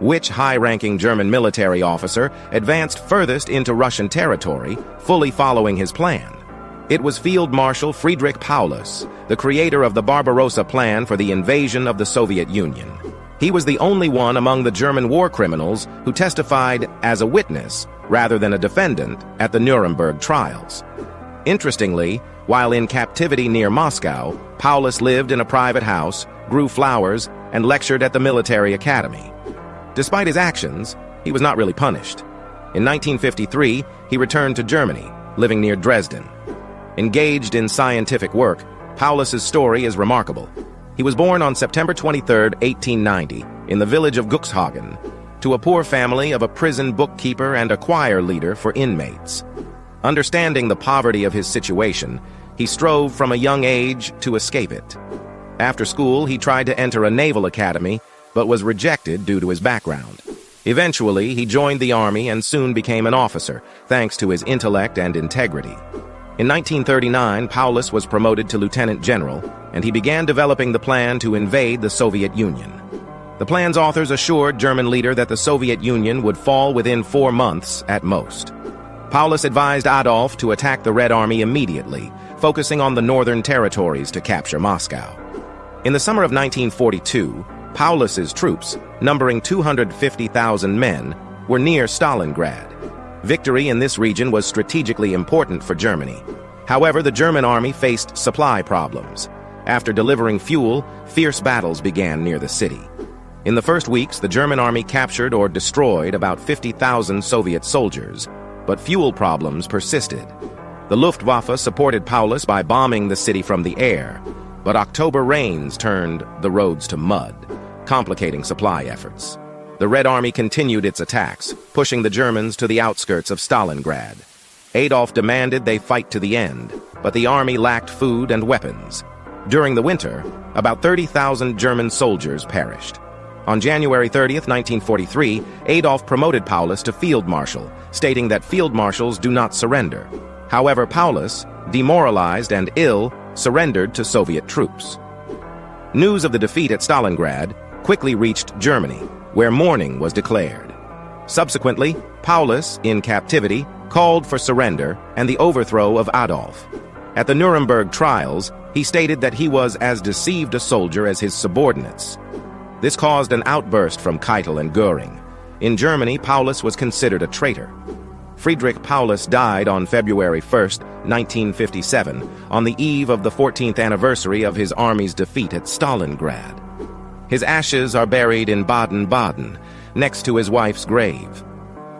Which high-ranking German military officer advanced furthest into Russian territory, fully following his plan? It was Field Marshal Friedrich Paulus, the creator of the Barbarossa Plan for the invasion of the Soviet Union. He was the only one among the German war criminals who testified as a witness rather than a defendant at the Nuremberg trials. Interestingly, while in captivity near Moscow, Paulus lived in a private house, grew flowers, and lectured at the military academy. Despite his actions, he was not really punished. In 1953, he returned to Germany, living near Dresden. Engaged in scientific work, Paulus's story is remarkable. He was born on September 23, 1890, in the village of Guxhagen, to a poor family of a prison bookkeeper and a choir leader for inmates. Understanding the poverty of his situation, he strove from a young age to escape it. After school, he tried to enter a naval academy, but was rejected due to his background. Eventually, he joined the army and soon became an officer, thanks to his intellect and integrity. In 1939, Paulus was promoted to lieutenant general, and he began developing the plan to invade the Soviet Union. The plan's authors assured German leader that the Soviet Union would fall within 4 months at most. Paulus advised Adolf to attack the Red Army immediately, focusing on the northern territories to capture Moscow. In the summer of 1942, Paulus's troops, numbering 250,000 men, were near Stalingrad. Victory in this region was strategically important for Germany. However, the German army faced supply problems. After delivering fuel, fierce battles began near the city. In the first weeks, the German army captured or destroyed about 50,000 Soviet soldiers, but fuel problems persisted. The Luftwaffe supported Paulus by bombing the city from the air, but October rains turned the roads to mud, complicating supply efforts. The Red Army continued its attacks, pushing the Germans to the outskirts of Stalingrad. Adolf demanded they fight to the end, but the army lacked food and weapons. During the winter, about 30,000 German soldiers perished. On January 30, 1943, Adolf promoted Paulus to field marshal, stating that field marshals do not surrender. However, Paulus, demoralized and ill, surrendered to Soviet troops. News of the defeat at Stalingrad quickly reached Germany, where mourning was declared. Subsequently, Paulus, in captivity, called for surrender and the overthrow of Adolf. At the Nuremberg trials, he stated that he was as deceived a soldier as his subordinates. This caused an outburst from Keitel and Göring. In Germany, Paulus was considered a traitor. Friedrich Paulus died on February 1, 1957, on the eve of the 14th anniversary of his army's defeat at Stalingrad. His ashes are buried in Baden-Baden, next to his wife's grave.